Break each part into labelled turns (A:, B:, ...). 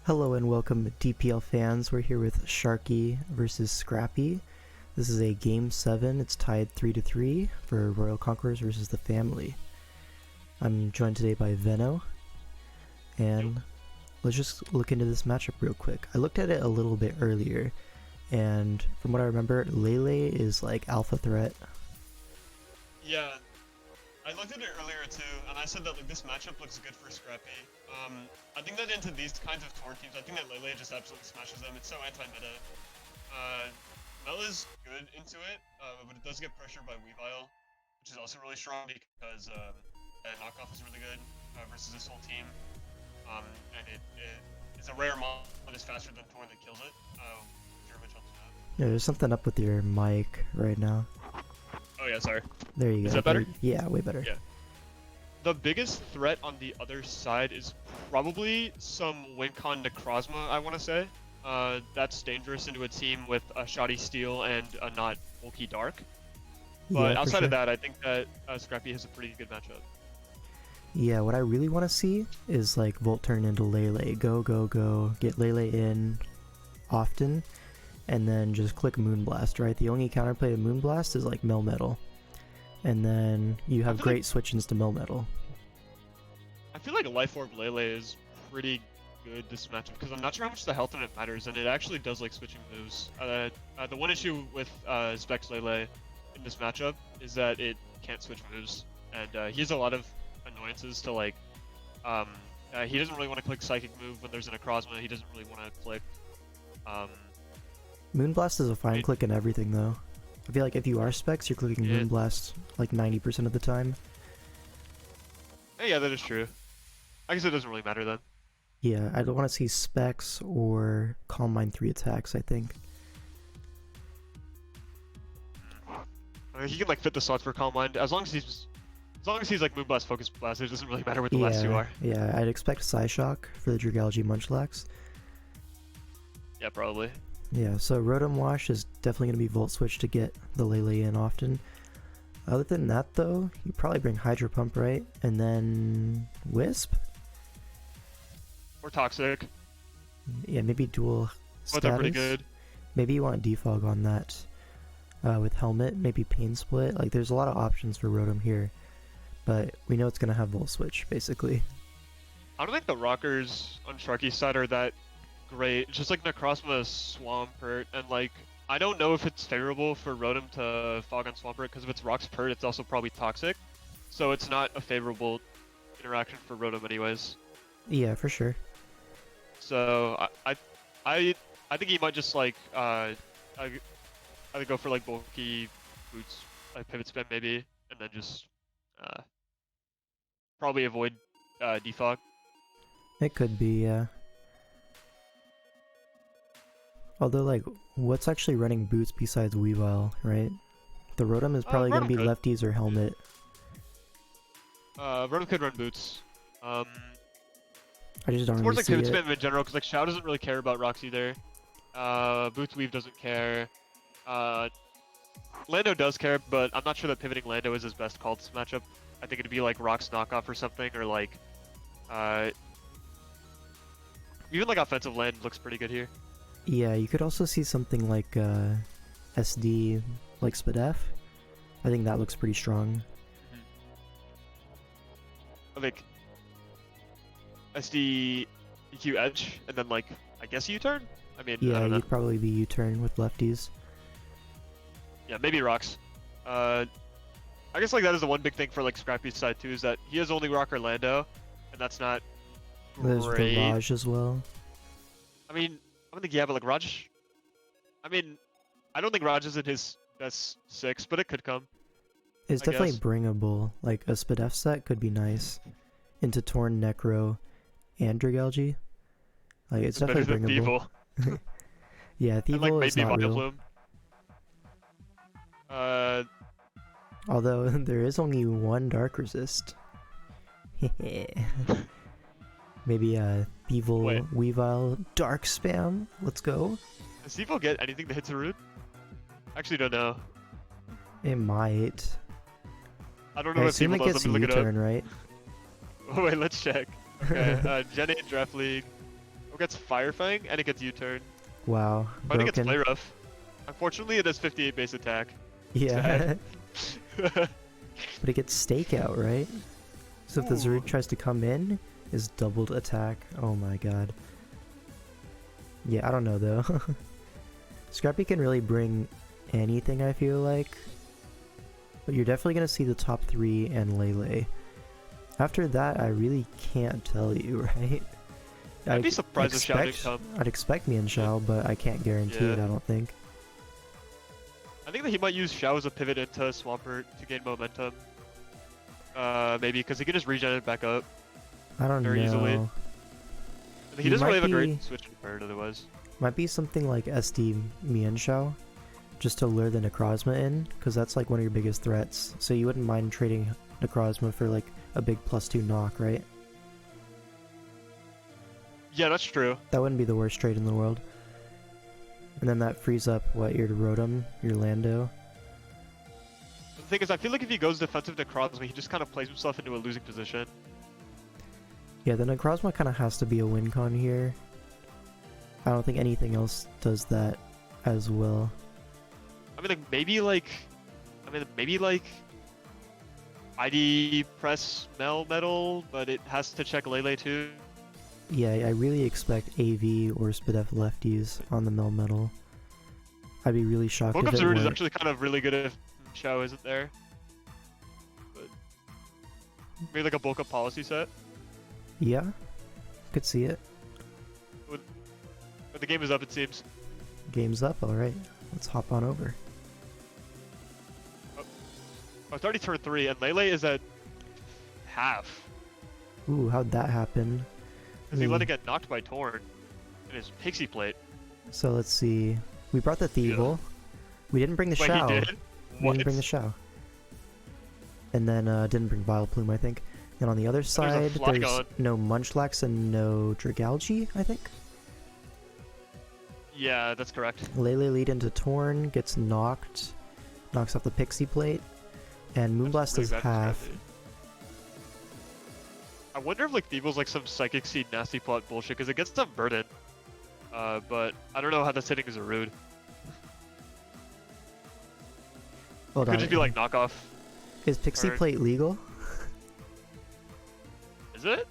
A: Hello and welcome DPL fans. We're here with Sharky versus Scrappy. This is a game 7. It's tied 3-3 for Royal Conquerors versus the Family. I'm joined today by Veno, and let's just look into this matchup real quick. I looked at it a little bit earlier, and from what I remember, Lele is like alpha threat.
B: Yeah, I looked at it earlier too, and I said that like this matchup looks good for Scrappy. I think that into these kinds of tour teams, I think that Lele just absolutely smashes them. It's so anti-meta. Mel is good into it, but it does get pressured by Weavile, which is also really strong because knockoff is really good versus this whole team. And it's a rare mod that is faster than Torn that kills it.
A: Yeah, there's something up with your mic right now.
B: Oh yeah, sorry.
A: There you go.
B: Is that better?
A: Yeah, way better.
B: Yeah. The biggest threat on the other side is probably some Wincon Necrozma, I want to say. That's dangerous into a team with a shoddy steel and a not bulky dark. But
A: Yeah,
B: outside of that, I think that Scrappy has a pretty good matchup.
A: Yeah, what I really want to see is like Volt turn into Lele. Go, go, go. Get Lele in often, and then just click Moonblast, right? The only counterplay of Moonblast is like Melmetal. And then you have great switch-ins to Melmetal.
B: I feel like Life Orb Lele is pretty good this matchup because I'm not sure how much the health in it matters, and it actually does like switching moves. The one issue with Specs Lele in this matchup is that it can't switch moves, and he has a lot of annoyances to like. He doesn't really want to click Psychic move when there's an Necrozma. He doesn't really want to click.
A: Moonblast is a fine click in everything though. I feel like if you are Specs, you're clicking Moonblast like 90% of the time.
B: Yeah, that is true. I guess it doesn't really matter then.
A: Yeah, I don't want to see Specs or Calm Mind 3 attacks, I think.
B: He can like fit the slots for Calm Mind as long as he's like Moonblast, Focus Blast. It doesn't really matter what the last two are.
A: Yeah, I'd expect Psyshock for the Dragalge Munchlax.
B: Yeah, probably.
A: Yeah, so Rotom Wash is definitely going to be Volt Switch to get the Lele in often. Other than that though, you probably bring Hydro Pump, right? And then Wisp?
B: Or Toxic.
A: Yeah, maybe dual
B: Both are pretty good.
A: Maybe you want Defog on that with Helmet, maybe Pain Split. Like there's a lot of options for Rotom here. But we know it's going to have Volt Switch, basically.
B: I don't think the rockers on Sharky's side are that great. It's just like Necrozma Swampert, and like I don't know if it's favorable for Rotom to fog on Swampert because if it's Rock's Pert, it's also probably toxic, so it's not a favorable interaction for Rotom anyways.
A: Yeah, for sure.
B: So I think he might just like either go for like bulky boots, like pivot spin maybe, and then just probably avoid defog.
A: It could be, yeah. Although, like, what's actually running boots besides Weavile, right? The Rotom is probably going to be lefties or Helmet.
B: Rotom could run boots.
A: I just don't
B: it's more
A: really
B: like
A: see
B: pivot
A: it.
B: spam in general, because like Shao doesn't really care about rocks either. Boots Weave doesn't care. Lando does care, but I'm not sure that pivoting Lando is his best call this matchup. I think it'd be like Rock's knockoff or something, or like even like offensive land looks pretty good here.
A: Yeah, you could also see something like SD, like Spadef. I think that looks pretty strong.
B: Like SD EQ edge, and then like I guess U-turn. I mean,
A: yeah,
B: I don't know.
A: you'd probably be U-turn with lefties.
B: Yeah, maybe rocks. I guess like that is the one big thing for like Scrappy's side too, is that he has only Rock or Lando, and that's not
A: There's
B: great.
A: the Raj as well.
B: I mean, I don't think yeah, but like Raj. I mean, I don't think Raj is in his best 6, but it could come.
A: It's
B: I
A: definitely
B: guess.
A: bringable. Like a Spadef set could be nice into Torn, Necro, and Dragalge. Like it's definitely
B: better than
A: bringable.
B: Thievul.
A: Yeah, Thievul
B: and, like,
A: is
B: maybe
A: not real.
B: Vileplume.
A: Although there is only one Dark Resist. Maybe Thievul, Weavile, Dark Spam. Let's go.
B: Does Thievul get anything that hits a root? Actually, don't know.
A: It might.
B: I don't know
A: I
B: what
A: assume
B: Thievul
A: it
B: does.
A: gets
B: Let me look it
A: U-turn,
B: up.
A: right?
B: Oh, wait, let's check. Okay, Gen 8 Draft League.
C: gets Fire Fang, and it gets U-turn.
A: Wow.
C: I think it's
A: Broken.
C: Play Rough. Unfortunately, it has 58 base attack.
A: Yeah.
C: Sad.
A: But it gets stakeout, right? So if the
C: Ooh.
A: Zarude tries to come in, is doubled attack. Oh my god. Yeah, I don't know though. Scrappy can really bring anything, I feel like. But you're definitely gonna see the top 3 and Lele. After that, I really can't tell you, right?
C: I'd be surprised if Xiao didn't come.
A: I'd expect me and Xiao, but I can't guarantee it, I don't think.
C: I think that he might use Xiao as a pivot into Swampert to gain momentum. Maybe because he can just regen it back up
A: I don't
C: very
A: know.
C: easily. He doesn't really have a great switch compared otherwise.
A: Might be something like SD Mian Xiao, just to lure the Necrozma in, because that's like one of your biggest threats. So you wouldn't mind trading Necrozma for like a big +2 knock, right?
C: Yeah, that's true.
A: That wouldn't be the worst trade in the world. And then that frees up, what, your Rotom, your Lando?
C: The thing is, I feel like if he goes defensive Necrozma, he just kind of plays himself into a losing position.
A: Yeah, the Necrozma kind of has to be a win con here. I don't think anything else does that as well.
C: I mean, maybe like ID press Mel Metal, but it has to check Lele too.
A: Yeah, I really expect AV or Spadef lefties on the Melmetal. I'd be really shocked
C: Book
A: if
C: of
A: it
C: Zarude is
A: weren't.
C: actually kind of really good if Xiao isn't there. But maybe like a bulk up policy set.
A: Yeah, could see it.
C: But the game is up, it seems.
A: Game's up, alright. Let's hop on over.
C: Oh, it's already turn 3, and Lele is at half.
A: Ooh, how'd that happen?
C: Because he let it get knocked by Torn in his Pixie Plate.
A: So let's see. We brought the Thievul. We didn't bring the
C: Wait,
A: Xiao.
C: he did?
A: We didn't bring the Xiao. And then didn't bring Vileplume, I think. And on the other side, there's no Munchlax and no Dragalge, I think.
C: Yeah, that's correct.
A: Lele lead into Torn, gets knocked, knocks off the Pixie Plate, and Moonblast
C: really
A: is
C: bad for
A: half.
C: Scrappy. I wonder if like Thievul's like some Psychic Seed nasty plot bullshit, because it gets some burden. But I don't know how that's hitting Zarude.
A: Hold
C: Could
A: on.
C: just be like knockoff.
A: Is Pixie
C: or-
A: Plate legal?
C: Is it?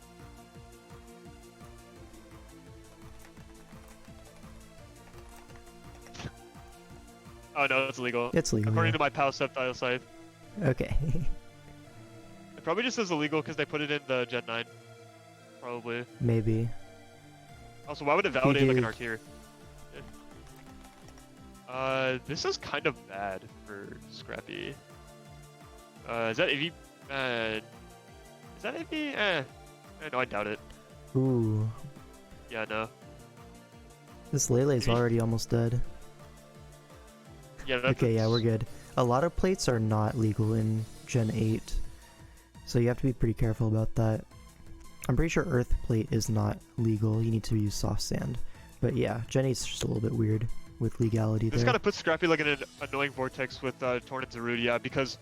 C: Oh no, it's illegal.
A: It's legal.
C: According
A: Yeah.
C: to my PAL Septile site.
A: Okay.
C: It probably just says illegal because they put it in the Gen 9. Probably.
A: Maybe.
C: Also, why would it validate like an
A: did.
C: Artier? This is kind of bad for Scrappy. Is that AV? Is that AV? No, I doubt it.
A: Ooh.
C: Yeah, no.
A: This Lele's already almost dead.
C: Yeah, that's
A: Okay, yeah, we're good. A lot of plates are not legal in Gen 8. So you have to be pretty careful about that. I'm pretty sure Earth Plate is not legal. You need to use Soft Sand. But yeah, Gen 8's just a little bit weird with legality
C: This
A: there.
C: kind of puts Scrappy like in an annoying vortex with Torn and Zarude, yeah, because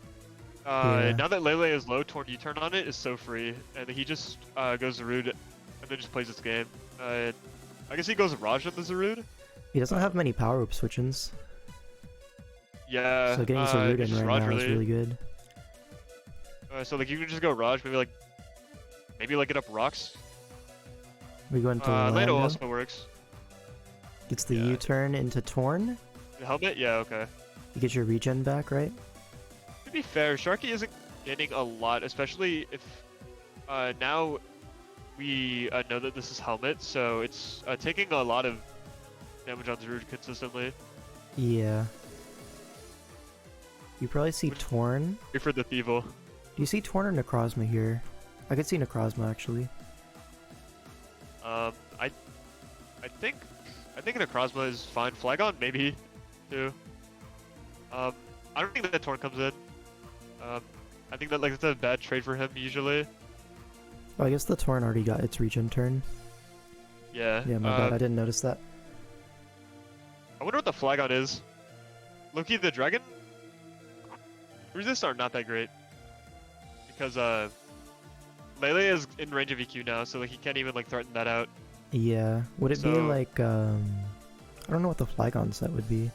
A: Yeah.
C: now that Lele is low, Torn U-turn on it is so free, and he just goes Zarude and then just plays his game. I guess he goes Raj on the Zarude.
A: He doesn't have many power-up switch-ins.
C: Yeah,
A: So getting Zarude in
C: just
A: right
C: Raj
A: now is really good.
C: So like you can just go Raj, maybe like get up rocks.
A: We go into
C: Lando
A: Lando.
C: also works.
A: Gets the
C: yeah.
A: U-turn into Torn.
C: The helmet, yeah, okay.
A: You get your regen back, right?
C: To be fair, Sharky isn't gaining a lot, especially if now we know that this is helmet, so it's taking a lot of damage on Zarude consistently.
A: Yeah. You probably see Torn.
C: Wait for the Thievul.
A: Do you see Torn or Necrozma here? I could see Necrozma actually.
C: I think Necrozma is fine. Flagon maybe too. I don't think that Torn comes in. I think that like it's a bad trade for him usually.
A: Oh, I guess the Torn already got its regen turn.
C: Yeah.
A: Yeah, my bad. I didn't notice that.
C: I wonder what the Flagon is. Loki the Dragon? Resist are not that great. Because Lele is in range of EQ now, so like, he can't even like threaten that out.
A: Yeah. Would it be
C: So-
A: like I don't know what the Flygon set would be.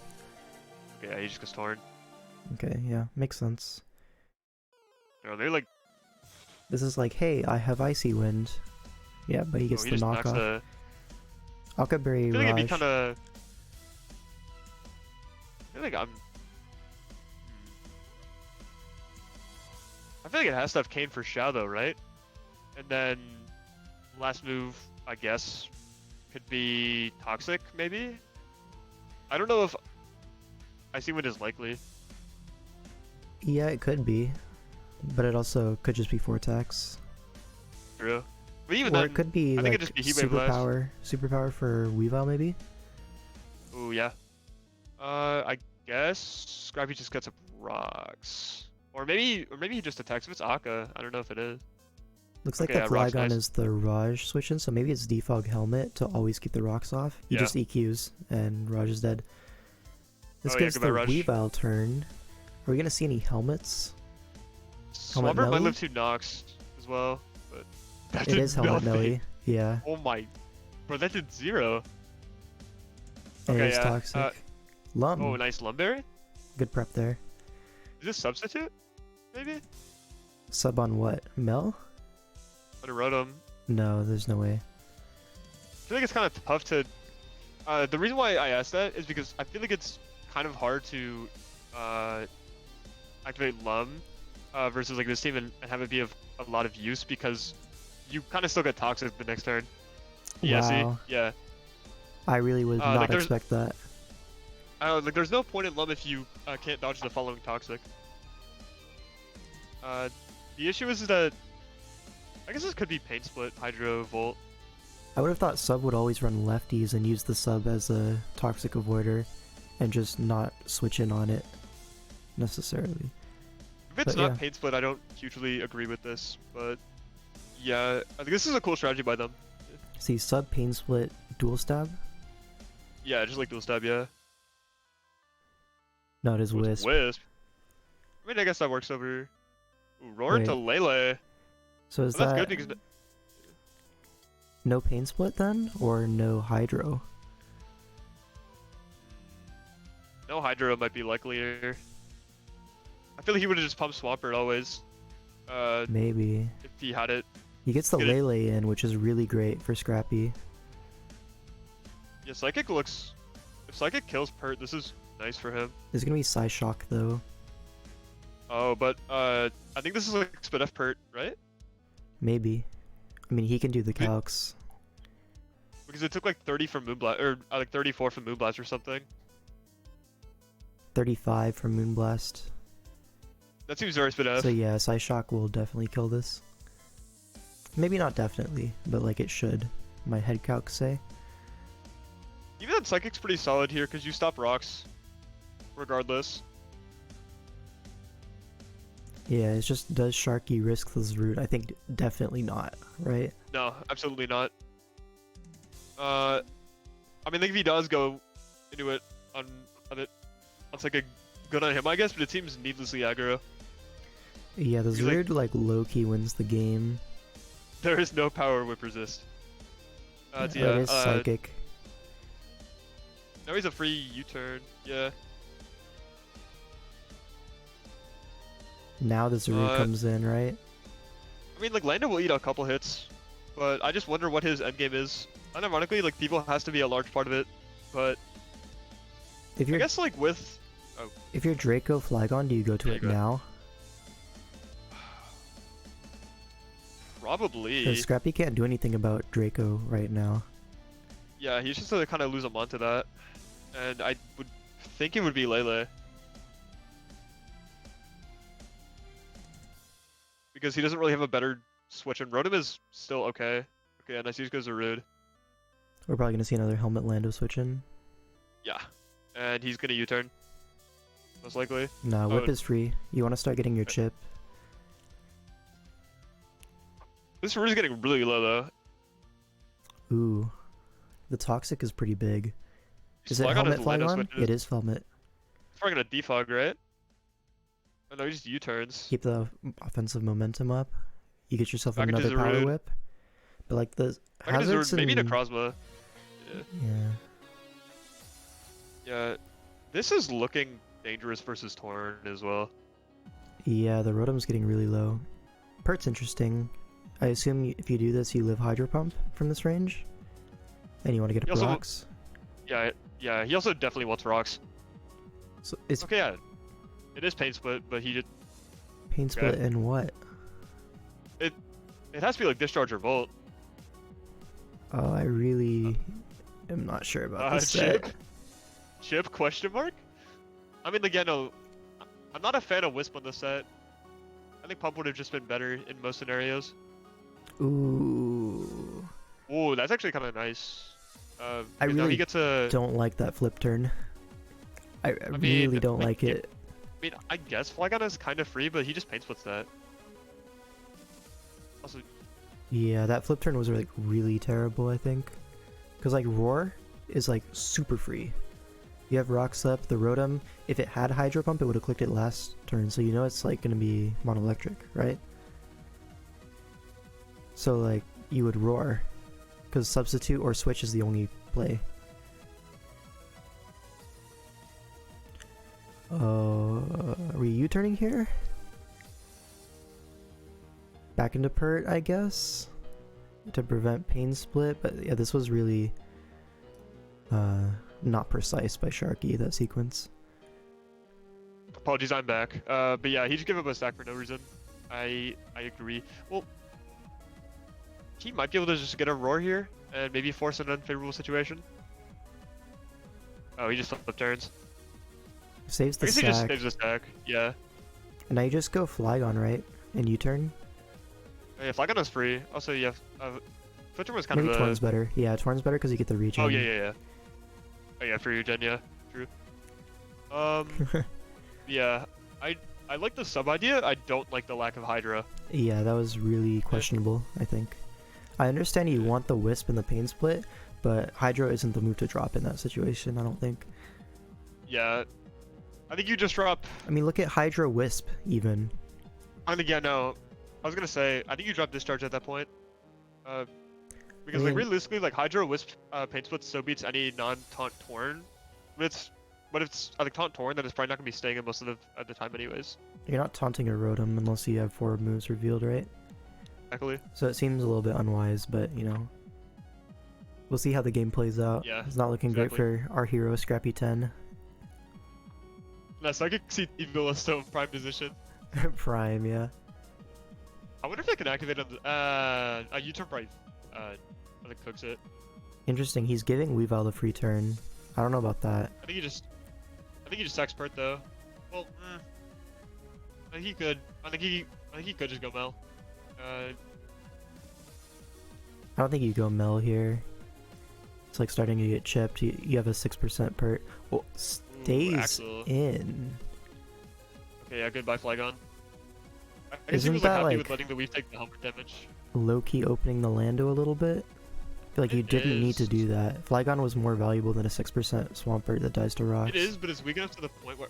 C: Okay, yeah, he just gets torn.
A: Okay, yeah, makes sense.
C: No, they're like,
A: This is like, hey, I have Icy Wind. Yeah, but he
C: oh,
A: gets
C: he
A: the
C: just knocks
A: knockoff.
C: the.
A: Akaberry
C: I feel like it'd be
A: Raj.
C: kind of. I feel like I'm. I feel like it has to have Kane for Xiao though, right? And then last move, I guess, could be Toxic maybe. I don't know if Icy Wind is likely.
A: Yeah, it could be. But it also could just be Vortex.
C: True. But even
A: Or
C: then,
A: it could be
C: I think
A: like
C: it'd just be Heatwave Blast.
A: superpower for Weavile maybe?
C: Ooh, yeah. I guess Scrappy just gets up rocks. Or maybe he just attacks if it's Akka. I don't know if it is.
A: Looks like
C: Okay,
A: the
C: yeah, Rocks,
A: Flygon
C: nice.
A: is the Raj switching, so maybe it's Defog Helmet to always keep the rocks off. He
C: Yeah.
A: just EQs and Raj is dead. This
C: Oh, yeah,
A: gives
C: goodbye,
A: the
C: Raj.
A: Weavile turn. Are we gonna see any helmets? Helmet
C: Slumber might
A: Nelly?
C: live 2 knocks as well, but that
A: It
C: did
A: is Helmet
C: nothing.
A: Nelly. Yeah.
C: Oh my, bro, that did 0.
A: And
C: Okay,
A: it is
C: yeah,
A: toxic. Lum.
C: Oh, nice Lumberry.
A: Good prep there.
C: Is this substitute? Maybe?
A: Sub on what? Mel?
C: Under Rotom.
A: No, there's no way.
C: I feel like it's kind of tough to. The reason why I asked that is because I feel like it's kind of hard to activate Lum versus like this team and have it be of a lot of use because you kind of still get Toxic the next turn. Yeah,
A: Wow.
C: see? Yeah.
A: I really would not
C: like there's-
A: expect that.
C: Like there's no point in Lum if you can't dodge the following Toxic. The issue is that I guess this could be Pain Split, Hydro, Volt.
A: I would have thought Sub would always run lefties and use the Sub as a toxic avoider and just not switch in on it necessarily.
C: If it's
A: But
C: not
A: yeah.
C: Pain Split, I don't hugely agree with this, but yeah, I think this is a cool strategy by them.
A: See, Sub Pain Split dual stab?
C: Yeah, just like dual stab, yeah.
A: No, it is
C: Ooh, it's
A: Wisp.
C: Wisp. I mean, I guess that works over. Ooh, Roar into Lele.
A: So is
C: Well, that's
A: that
C: good because
A: no Pain Split then? Or no Hydro?
C: no Hydro might be likelier. I feel like he would have just pumped Swampert always.
A: Maybe.
C: If he had it.
A: He gets the
C: Get it.
A: Lele in, which is really great for Scrappy.
C: Yeah, Psychic looks. If Psychic kills Pert, this is nice for him.
A: There's gonna be Psyshock though.
C: Oh, but I think this is like Spidef Pert, right?
A: Maybe. I mean, he can do the calcs.
C: Because it took like 30 from Moonblast, or like 34 from Moonblast or something.
A: 35 from Moonblast.
C: That seems very Spidef.
A: So yeah, Psyshock will definitely kill this. Maybe not definitely, but like it should. My head calcs say.
C: Even that Psychic's pretty solid here because you stop rocks, regardless.
A: Yeah, it's just, does Sharky risk this route? I think definitely not, right?
C: No, absolutely not. I mean, like if he does go into it on it, that's like a good on him, I guess. But it seems needlessly aggro.
A: Yeah, this
C: He's like-
A: weird like low-key wins the game.
C: There is no power whip resist.
A: That
C: Yeah.
A: is Psychic.
C: Now he's a free U-turn. Yeah.
A: Now the Zarud comes in, right?
C: I mean, like Lando will eat a couple hits, but I just wonder what his endgame is. Unironically, like people has to be a large part of it, but
A: If
C: I
A: you're
C: guess like with
A: if you're Draco Flygon, do you go to
C: There
A: it
C: you go.
A: now?
C: probably.
A: Because Scrappy can't do anything about Draco right now.
C: Yeah, he's just to kind of lose him onto that. And I would think it would be Lele. Because he doesn't really have a better switch, and Rotom is still okay. Okay, and I see goes Zarud.
A: We're probably gonna see another Helmet Lando switch in.
C: Yeah. And he's gonna U-turn. Most likely.
A: Nah, Whip
C: Oh.
A: is free. You want to start getting your chip.
C: This Zarud is getting really low though.
A: Ooh. The Toxic is pretty big. Is it
C: Flygon
A: Helmet
C: has Lando
A: Flygon?
C: switches.
A: It is Helmet.
C: It's probably gonna defog, right? Oh no, he just U-turns.
A: Keep the offensive momentum up. You get yourself
C: Back into
A: another Power
C: Zarud.
A: Whip. But like the
C: Second is Zord,
A: Hazards
C: maybe
A: and...
C: Necrozma.
A: Yeah.
C: Yeah. This is looking dangerous versus Torn as well.
A: Yeah, the Rotom's getting really low. Pert's interesting. I assume if you do this, you live Hydro Pump from this range? And you want to get
C: He
A: up
C: also-
A: rocks?
C: Yeah, he also definitely wants rocks.
A: So it's
C: Okay, yeah. It is Pain Split, but he did.
A: Pain Split and what?
C: It has to be like Discharge or Volt.
A: Oh, I really am not sure about this set.
C: Chip? Question mark? I mean, again, no, I'm not a fan of Wisp on this set. I think Pump would have just been better in most scenarios.
A: Ooh.
C: Ooh, that's actually kind of nice.
A: I
C: now
A: really
C: he gets a.
A: don't like that flip turn. I
C: mean,
A: really don't like it.
C: I mean, I guess Flygon is kind of free, but he just Pain Splits that. Also,
A: Yeah, that flip turn was like really terrible, I think. Because like Roar is like super free. You have Rock Slip, the Rotom, if it had Hydro Pump, it would have clicked it last turn, so you know it's like gonna be Monoelectric, right? So like, you would Roar. Because Substitute or Switch is the only play. Are we U-turning here? Back into Pert, I guess? To prevent Pain Split, but yeah, this was really not precise by Sharky, that sequence.
C: apologies, I'm back. But yeah, he just gave up a stack for no reason. I agree. Well, he might be able to just get a Roar here and maybe force an unfavorable situation. Oh, he just flipped turns.
A: Saves the
C: I guess he just
A: stack.
C: saves the stack. Yeah.
A: And now you just go Flygon, right? And U-turn?
C: Oh, yeah, Flygon is free. Also, yeah, Flipturn was kind
A: Maybe
C: of a...
A: Torn's better. Yeah, Torn's better because you get the regen.
C: Oh, yeah. Oh, yeah, for regen, yeah. True. Yeah, I like the sub idea. I don't like the lack of Hydra.
A: Yeah, that was really questionable, I think. I understand you want the Wisp and the Pain Split, but Hydro isn't the move to drop in that situation, I don't think.
C: Yeah. I think you just drop...
A: I mean, look at Hydro Wisp, even.
C: I think, yeah, no. I was gonna say, I think you drop Discharge at that point. Because,
A: I
C: like,
A: mean-
C: realistically, like, Hydro Wisp Pain Split so beats any non-taunt Torn. But if it's like taunt Torn, then it's probably not gonna be staying in most of the time anyways.
A: You're not taunting a Rotom unless you have 4 moves revealed, right?
C: Exactly.
A: So it seems a little bit unwise, but, you know. We'll see how the game plays out.
C: Yeah,
A: It's not looking
C: exactly.
A: great for our hero, Scrappy10.
C: No, so I could see Evil still in prime position.
A: Prime, yeah.
C: I wonder if I can activate on the U-turn probably I think cooks it.
A: Interesting, he's giving Weavile the free turn. I don't know about that.
C: I think he just sacks Pert though. Well, I think he could. I think he could just go Mel.
A: I don't think you go Mel here. It's like starting to get chipped. You have a 6% Pert. Oh, stays
C: Axel.
A: in.
C: Okay, yeah, goodbye Flygon. I guess he
A: Isn't
C: was
A: that
C: happy
A: like
C: with letting the Weave take the helmet damage.
A: low-key opening the Lando a little bit? I feel like you
C: It
A: didn't need to
C: is.
A: do that. Flygon was more valuable than a 6% Swampert that dies to rocks.
C: It is, but it's weak enough to the point where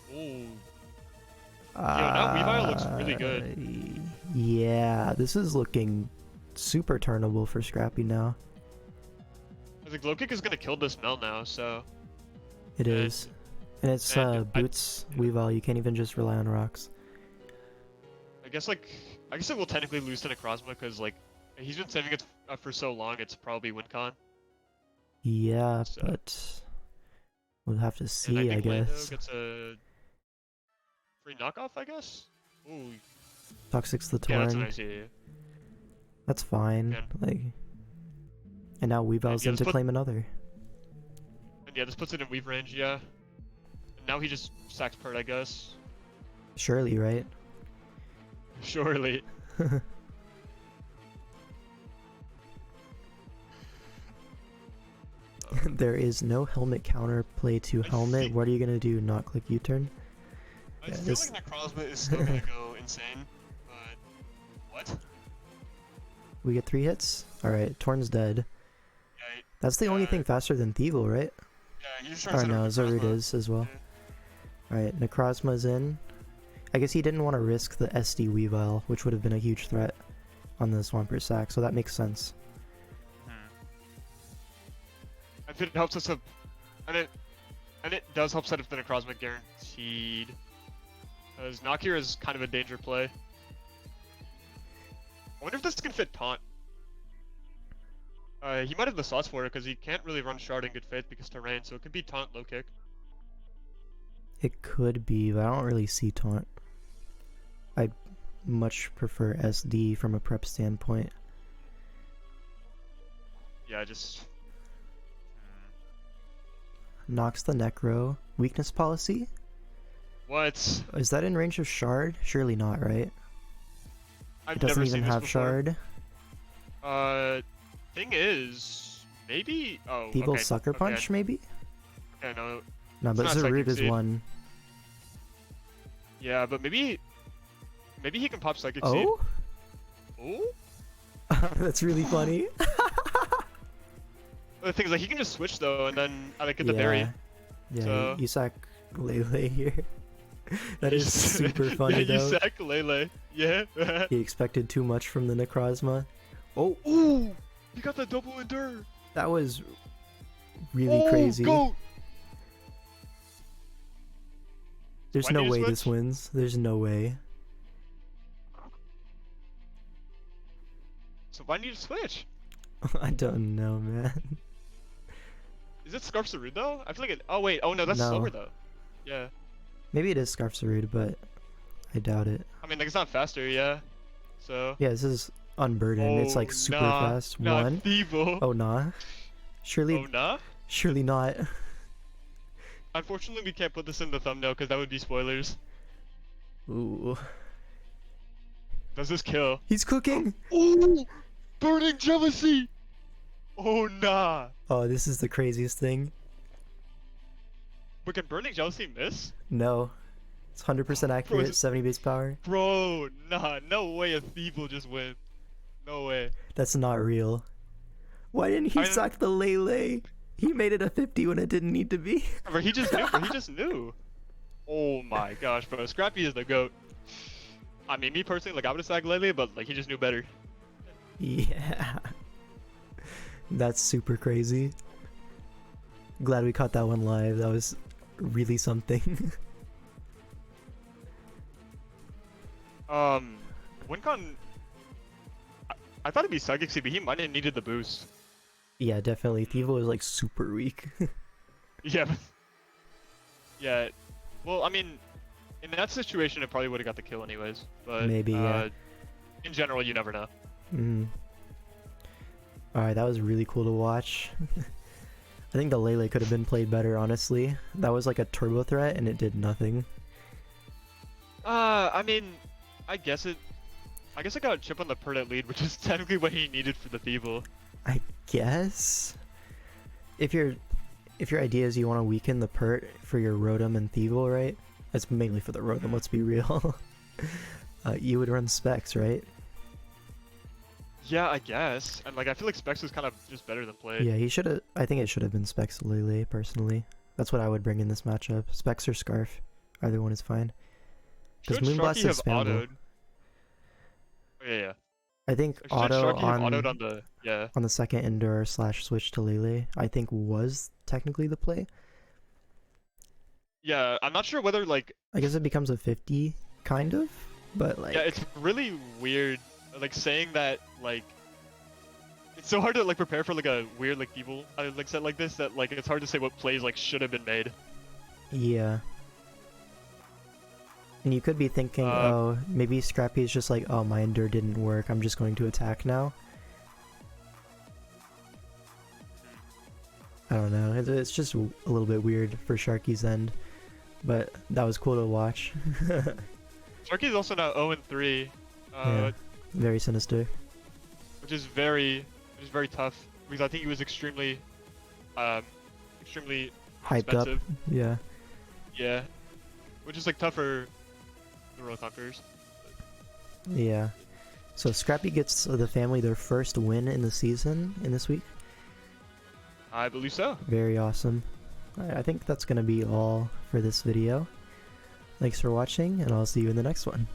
C: now Weavile looks really good.
A: Yeah, this is looking super turnable for Scrappy now.
C: the glow kick is gonna kill this Mel now, so
A: It is. And it's boots Weavile, you can't even just rely on rocks.
C: I guess it will technically lose to Necrozma because like he's been saving it for so long. It's probably WinCon.
A: Yeah,
C: So-
A: but we'll have to
C: And
A: see, I
C: think Lando
A: guess.
C: gets a free knockoff, I guess. Ooh,
A: Toxic's the
C: yeah, that's
A: Torn.
C: a nice idea.
A: That's fine.
C: Yeah.
A: Like, and now Weavile's
C: yeah,
A: in
C: let's
A: to
C: put-
A: claim another.
C: And yeah, this puts it in weave range, yeah. And now he just sacks Pert, I guess.
A: Surely, right?
C: Surely.
A: There is no helmet counterplay to
C: I
A: helmet.
C: think-
A: What are you gonna do? Not click U-turn?
B: I
A: Yeah,
B: feel
A: this-
B: like Necrozma is still gonna go insane, but what?
A: We get 3 hits? Alright, Torn's dead.
B: Yeah,
A: That's the only
B: Yeah.
A: thing faster than Thievul, right?
B: yeah, he's trying
A: Or
B: to set
A: no,
B: up
A: Zerud
B: Necrozma.
A: is as well.
B: Yeah.
A: Alright, Necrozma's in. I guess he didn't want to risk the SD Weavile, which would have been a huge threat on the Swampert sack, so that makes sense.
C: If it helps us up, and it does help set up the Necrozma guaranteed. Because Nakir is kind of a danger play. I wonder if this can fit Taunt. He might have the slots for it because he can't really run Shard in good faith because terrain, so it could be Taunt low kick.
A: It could be, but I don't really see taunt. I much prefer SD from a prep standpoint.
C: Yeah, just...
A: Knocks the Necro. Weakness policy?
C: What?
A: Is that in range of Shard? Surely not, right?
C: I've
A: It doesn't
C: never
A: even
C: seen this
A: have
C: before.
A: Shard.
C: Thing is... Maybe... Oh,
A: Eagle
C: okay.
A: Sucker Punch, maybe?
C: Okay, no.
A: No, but
C: It's not
A: Zarud
C: Psychic
A: is
C: Seed.
A: one.
C: Yeah, but maybe he can pop Psychic Seed.
A: Oh?
C: Oh?
A: That's really funny.
C: The thing is, like, he can just switch, though, and then I like get the berry.
A: Yeah,
C: So-
A: you sack Lele here. That is super funny,
C: yeah,
A: though.
C: you sack Lele. Yeah.
A: He expected too much from the Necrozma. Oh,
C: Ooh! You got the double endure!
A: that was really
C: Oh,
A: crazy.
C: Goat!
A: There's
C: Why
A: no
C: did you
A: way this
C: switch?
A: wins. There's no way.
C: So why do you switch?
A: I don't know, man.
C: Is it Scarf Sarud, though? I feel like it... Oh, wait. Oh, no, that's
A: No.
C: slower, though. Yeah.
A: Maybe it is Scarf Sarud, but I doubt it.
C: I mean, like, it's not faster, yeah. So...
A: Yeah, this is Unburdened. It's like super fast.
C: Nah,
A: One.
C: Thievul.
A: Oh, nah. Surely,
C: Oh, nah?
A: surely not.
C: Unfortunately, we can't put this in the thumbnail because that would be spoilers.
A: Ooh.
C: Does this kill?
A: He's cooking!
C: Ooh! Burning Jealousy! Oh, nah!
A: Oh, this is the craziest thing.
C: But can Burning Jealousy miss?
A: No. It's 100% accurate,
C: it's-
A: 70 base power.
C: Bro, nah, no way a thief will just win. No way.
A: That's not real. Why didn't he
C: I-
A: sack the Lele? He made it a 50 when it didn't need to be.
C: Bro, he just knew, bro, he just knew. Oh my gosh, bro, Scrappy is the GOAT. I mean, me personally, like, I would've sacked Lele, but, like, he just knew better.
A: Yeah. That's super crazy. Glad we caught that one live. That was really something.
C: WinCon... I thought it'd be Psychic Seed, but he might have needed the boost.
A: Yeah, definitely. Thievul is like super weak.
C: Yeah. Yeah. Well, I mean, in that situation, it probably would have got the kill anyways. But
A: Maybe, yeah.
C: In general, you never know.
A: Mm. Alright, that was really cool to watch. I think the Lele could have been played better, honestly. That was like a turbo threat and it did nothing.
C: I mean, I guess it got a chip on the Perdet lead, which is technically what he needed for the Thievul.
A: I guess if your idea is you want to weaken the Pert for your Rotom and Thievul, right? That's mainly for the Rotom, let's be real. You would run Specs, right?
C: Yeah, I guess. And like, I feel like Specs is kind of just better than Play.
A: Yeah, he should have. I think it should have been Specs Lele, personally. That's what I would bring in this matchup. Specs or Scarf, either one is fine.
C: Should
A: Because Moonblast
C: Sharky have
A: is spammable.
C: autoed? Oh, yeah, yeah.
A: I think
C: Should
A: auto
C: Sharky have autoed
A: on
C: on the... Yeah.
A: the second Endure / switch to Lele, I think was technically the play.
C: Yeah, I'm not sure whether, like...
A: I guess it becomes a 50, kind of, but like...
C: Yeah, it's really weird, like, saying that, like... It's so hard to, like, prepare for, like, a weird, like, evil, like, set like this, that, like, it's hard to say what plays, like, should have been made.
A: Yeah. And you could be thinking, oh, maybe Scrappy is just like, oh, my Endure didn't work, I'm just going to attack now. I don't know, it's just a little bit weird for Sharky's end, but that was cool to watch.
C: Sharky's also now 0-3,
A: Yeah, very sinister.
C: which is very tough, because I think he was extremely
A: Hyped
C: expensive.
A: up, yeah.
C: Yeah. Which is, like, tough for the Royal Conquerors.
A: Yeah. So Scrappy gets the family their first win in the season in this week.
C: I believe so.
A: Very awesome. I think that's going to be all for this video. Thanks for watching, and I'll see you in the next one.